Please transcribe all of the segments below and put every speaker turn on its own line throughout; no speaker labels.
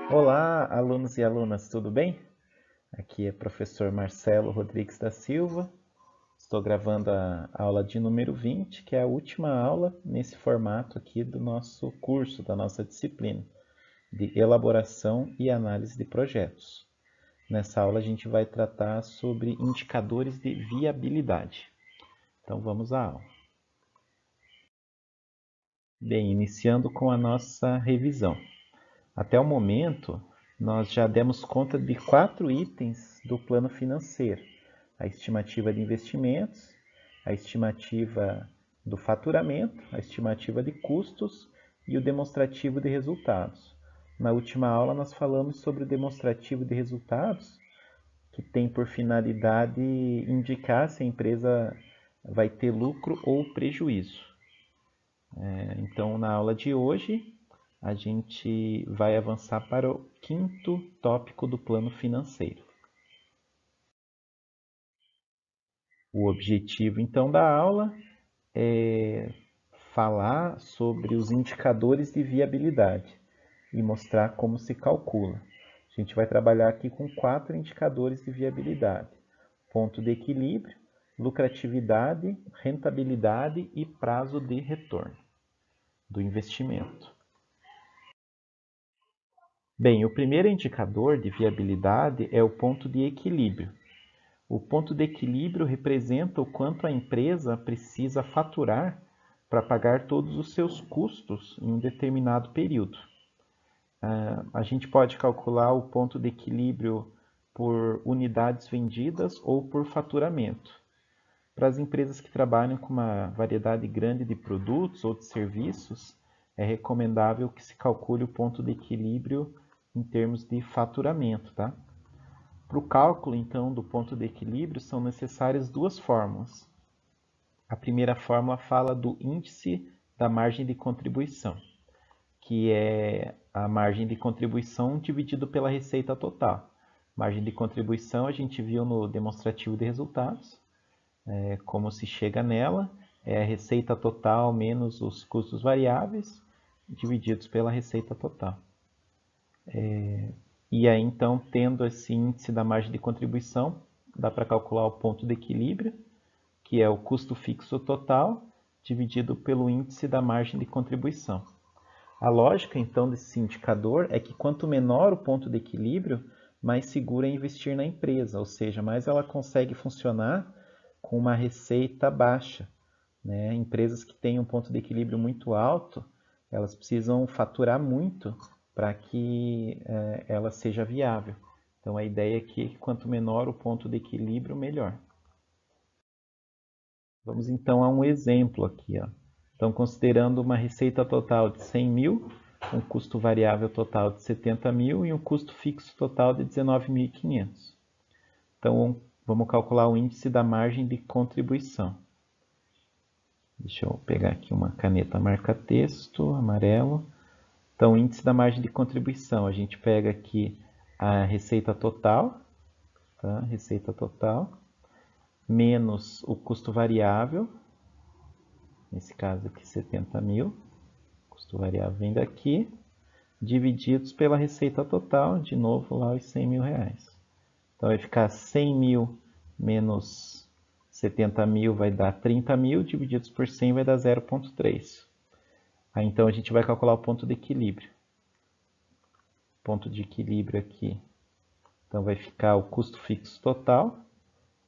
Olá, alunos e alunas, tudo bem? Aqui é professor Marcelo Rodrigues da Silva. Estou gravando a aula de número 20, que é a última aula nesse formato aqui do nosso curso, da nossa disciplina de elaboração e análise de projetos. Nessa aula a gente vai tratar sobre indicadores de viabilidade. Então vamos à aula. Bem, iniciando com a nossa revisão. Até o momento, nós já demos conta de 4 itens do plano financeiro: a estimativa de investimentos, a estimativa do faturamento, a estimativa de custos e o demonstrativo de resultados. Na última aula, nós falamos sobre o demonstrativo de resultados, que tem por finalidade indicar se a empresa vai ter lucro ou prejuízo. Então, na aula de hoje, a gente vai avançar para o quinto tópico do plano financeiro. O objetivo, então, da aula é falar sobre os indicadores de viabilidade e mostrar como se calcula. A gente vai trabalhar aqui com 4 indicadores de viabilidade: ponto de equilíbrio, lucratividade, rentabilidade e prazo de retorno do investimento. Bem, o primeiro indicador de viabilidade é o ponto de equilíbrio. O ponto de equilíbrio representa o quanto a empresa precisa faturar para pagar todos os seus custos em um determinado período. A gente pode calcular o ponto de equilíbrio por unidades vendidas ou por faturamento. Para as empresas que trabalham com uma variedade grande de produtos ou de serviços, é recomendável que se calcule o ponto de equilíbrio em termos de faturamento, tá? Para o cálculo, então, do ponto de equilíbrio, são necessárias 2 fórmulas. A primeira fórmula fala do índice da margem de contribuição, que é a margem de contribuição dividido pela receita total. Margem de contribuição a gente viu no demonstrativo de resultados. Como se chega nela, é a receita total menos os custos variáveis divididos pela receita total. E aí, então, tendo esse índice da margem de contribuição, dá para calcular o ponto de equilíbrio, que é o custo fixo total dividido pelo índice da margem de contribuição. A lógica, então, desse indicador é que quanto menor o ponto de equilíbrio, mais seguro é investir na empresa, ou seja, mais ela consegue funcionar com uma receita baixa. Né? Empresas que têm um ponto de equilíbrio muito alto, elas precisam faturar muito para que ela seja viável. Então a ideia aqui é que quanto menor o ponto de equilíbrio, melhor. Vamos então a um exemplo aqui. Ó. Então, considerando uma receita total de 100 mil, um custo variável total de 70 mil e um custo fixo total de 19.500. Então, vamos calcular o índice da margem de contribuição. Deixa eu pegar aqui uma caneta marca-texto, amarelo. Então, o índice da margem de contribuição, a gente pega aqui a receita total, tá? Receita total, menos o custo variável, nesse caso aqui 70 mil, custo variável vem daqui, divididos pela receita total, de novo lá os 100 mil reais. Então vai ficar 100 mil menos 70 mil vai dar 30 mil, divididos por 100 vai dar 0,3. Aí então a gente vai calcular o ponto de equilíbrio. Ponto de equilíbrio aqui. Então vai ficar o custo fixo total,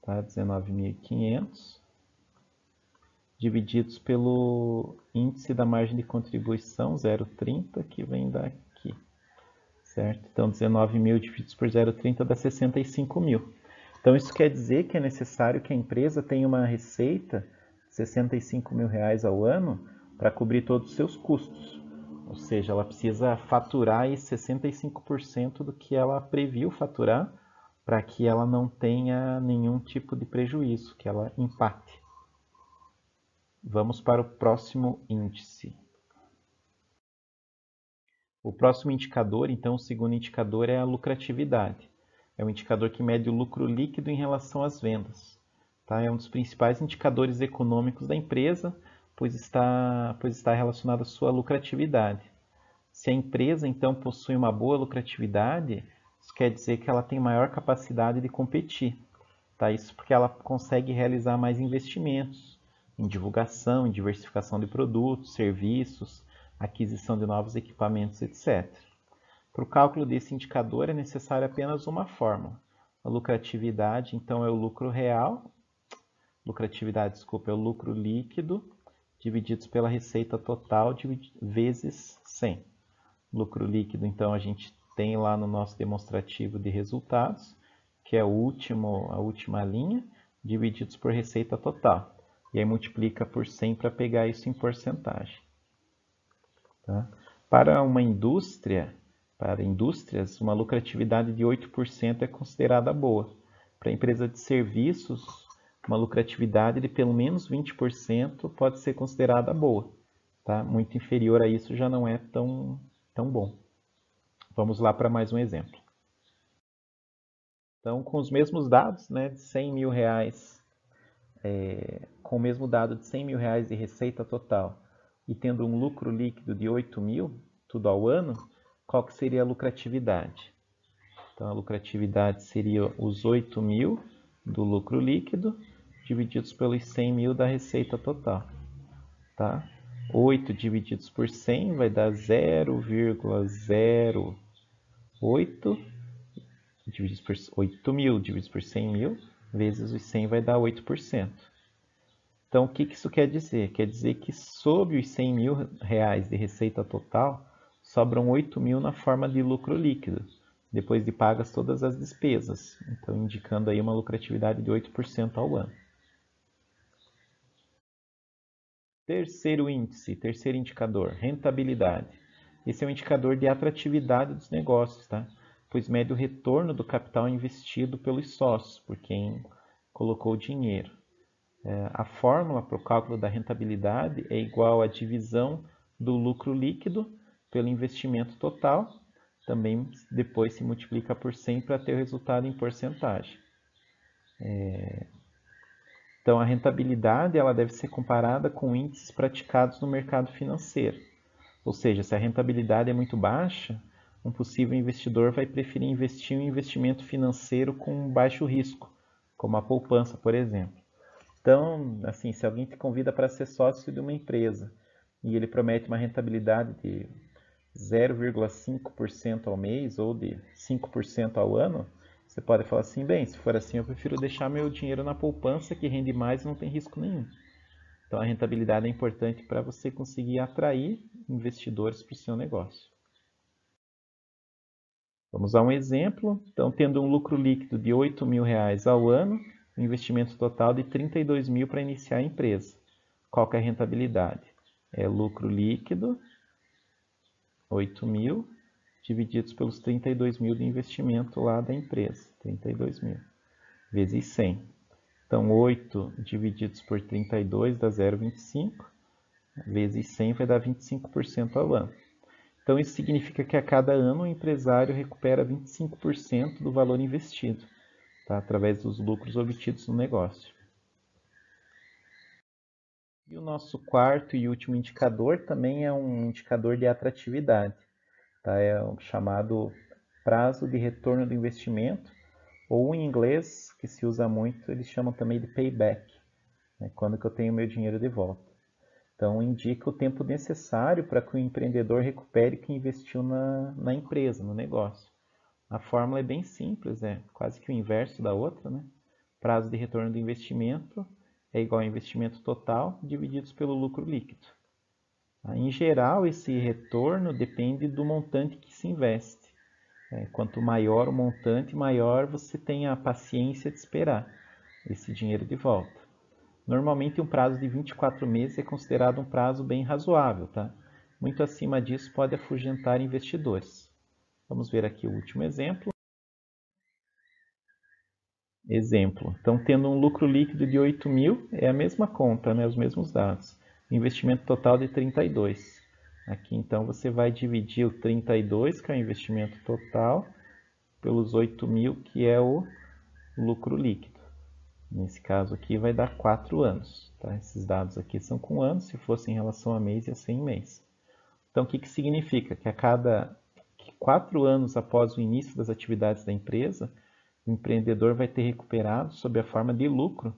tá? 19.500, divididos pelo índice da margem de contribuição, 0,30, que vem daqui. Certo? Então 19 mil divididos por 0,30 dá 65 mil. Então isso quer dizer que é necessário que a empresa tenha uma receita de 65 mil reais ao ano para cobrir todos os seus custos. Ou seja, ela precisa faturar aí 65% do que ela previu faturar para que ela não tenha nenhum tipo de prejuízo, que ela empate. Vamos para o próximo índice. O próximo indicador, então, o segundo indicador é a lucratividade. É um indicador que mede o lucro líquido em relação às vendas. Tá? É um dos principais indicadores econômicos da empresa, pois está relacionado à sua lucratividade. Se a empresa, então, possui uma boa lucratividade, isso quer dizer que ela tem maior capacidade de competir. Tá? Isso porque ela consegue realizar mais investimentos em divulgação, em diversificação de produtos, serviços, aquisição de novos equipamentos, etc. Para o cálculo desse indicador é necessária apenas uma fórmula. A lucratividade, então, é o lucro real, é o lucro líquido, divididos pela receita total vezes 100. Lucro líquido, então, a gente tem lá no nosso demonstrativo de resultados, que é a última linha, divididos por receita total. E aí multiplica por 100 para pegar isso em porcentagem. Tá? Para indústrias, uma lucratividade de 8% é considerada boa. Para a empresa de serviços, uma lucratividade de pelo menos 20% pode ser considerada boa. Tá? Muito inferior a isso já não é tão bom. Vamos lá para mais um exemplo. Então, com os mesmos dados, né, de 100 mil reais, com o mesmo dado de 100 mil reais de receita total e tendo um lucro líquido de 8 mil, tudo ao ano, qual que seria a lucratividade? Então, a lucratividade seria os 8 mil do lucro líquido divididos pelos 100 mil da receita total. Tá? 8 divididos por 100 vai dar 0,08 divididos por 8 mil divididos por 100 mil vezes os 100 vai dar 8%. Então, o que isso quer dizer? Quer dizer que sobre os 100 mil reais de receita total, sobram 8 mil na forma de lucro líquido, depois de pagas todas as despesas. Então, indicando aí uma lucratividade de 8% ao ano. Terceiro índice, terceiro indicador, rentabilidade. Esse é um indicador de atratividade dos negócios, tá? Pois mede o retorno do capital investido pelos sócios, por quem colocou o dinheiro. A fórmula para o cálculo da rentabilidade é igual à divisão do lucro líquido pelo investimento total. Também depois se multiplica por 100 para ter o resultado em porcentagem. Então, a rentabilidade ela deve ser comparada com índices praticados no mercado financeiro. Ou seja, se a rentabilidade é muito baixa, um possível investidor vai preferir investir em um investimento financeiro com baixo risco, como a poupança, por exemplo. Então, assim, se alguém te convida para ser sócio de uma empresa e ele promete uma rentabilidade de 0,5% ao mês ou de 5% ao ano, você pode falar assim, bem, se for assim eu prefiro deixar meu dinheiro na poupança que rende mais e não tem risco nenhum. Então a rentabilidade é importante para você conseguir atrair investidores para o seu negócio. Vamos a um exemplo. Então, tendo um lucro líquido de 8 mil reais ao ano, um investimento total de 32 mil para iniciar a empresa. Qual que é a rentabilidade? É lucro líquido, 8 mil, divididos pelos 32 mil de investimento lá da empresa. 32 mil, vezes 100. Então, 8 divididos por 32 dá 0,25, vezes 100 vai dar 25% ao ano. Então, isso significa que a cada ano o empresário recupera 25% do valor investido, tá? Através dos lucros obtidos no negócio. E o nosso quarto e último indicador também é um indicador de atratividade. Tá? É o chamado prazo de retorno do investimento, ou em inglês, que se usa muito, eles chamam também de payback, né? Quando que eu tenho meu dinheiro de volta. Então, indica o tempo necessário para que o empreendedor recupere o que investiu na empresa, no negócio. A fórmula é bem simples, é quase que o inverso da outra, né? Prazo de retorno do investimento é igual ao investimento total divididos pelo lucro líquido. Em geral, esse retorno depende do montante que se investe. Quanto maior o montante, maior você tem a paciência de esperar esse dinheiro de volta. Normalmente um prazo de 24 meses é considerado um prazo bem razoável, tá? Muito acima disso pode afugentar investidores. Vamos ver aqui o último exemplo. Então, tendo um lucro líquido de 8 mil, é a mesma conta, né? Os mesmos dados. Investimento total de 32. Aqui, então, você vai dividir o 32, que é o investimento total, pelos 8 mil, que é o lucro líquido. Nesse caso aqui vai dar 4 anos. Tá? Esses dados aqui são com anos, se fosse em relação a mês ia ser em mês. Então, o que significa? Que a cada 4 anos após o início das atividades da empresa, o empreendedor vai ter recuperado, sob a forma de lucro,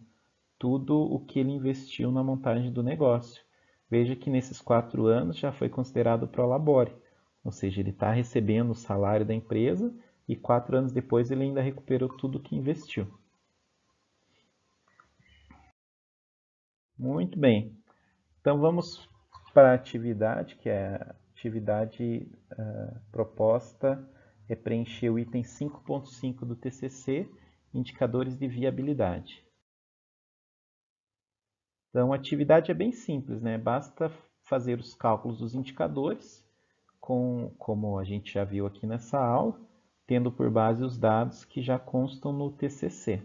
tudo o que ele investiu na montagem do negócio. Veja que nesses 4 anos já foi considerado prolabore, ou seja, ele está recebendo o salário da empresa e 4 anos depois ele ainda recuperou tudo o que investiu. Muito bem. Então vamos para a atividade, que é a atividade proposta é preencher o item 5.5 do TCC, indicadores de viabilidade. Então a atividade é bem simples, né? Basta fazer os cálculos dos indicadores, como a gente já viu aqui nessa aula, tendo por base os dados que já constam no TCC.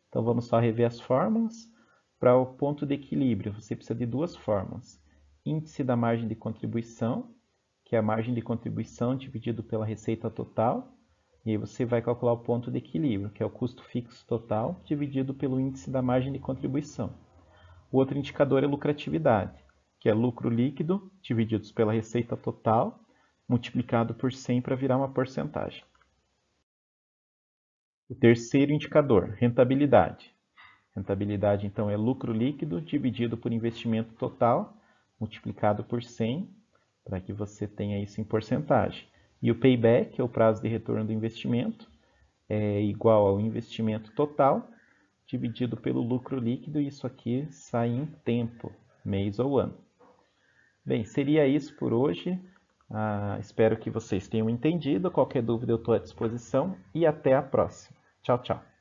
Então vamos só rever as fórmulas. Para o ponto de equilíbrio, você precisa de 2 fórmulas. Índice da margem de contribuição, que é a margem de contribuição dividido pela receita total, e aí você vai calcular o ponto de equilíbrio, que é o custo fixo total dividido pelo índice da margem de contribuição. O outro indicador é lucratividade, que é lucro líquido divididos pela receita total, multiplicado por 100 para virar uma porcentagem. O terceiro indicador, rentabilidade. Rentabilidade, então, é lucro líquido dividido por investimento total, multiplicado por 100, para que você tenha isso em porcentagem. E o payback, que é o prazo de retorno do investimento, é igual ao investimento total, dividido pelo lucro líquido, e isso aqui sai em tempo, mês ou ano. Bem, seria isso por hoje. Espero que vocês tenham entendido. Qualquer dúvida eu estou à disposição e até a próxima. Tchau, tchau.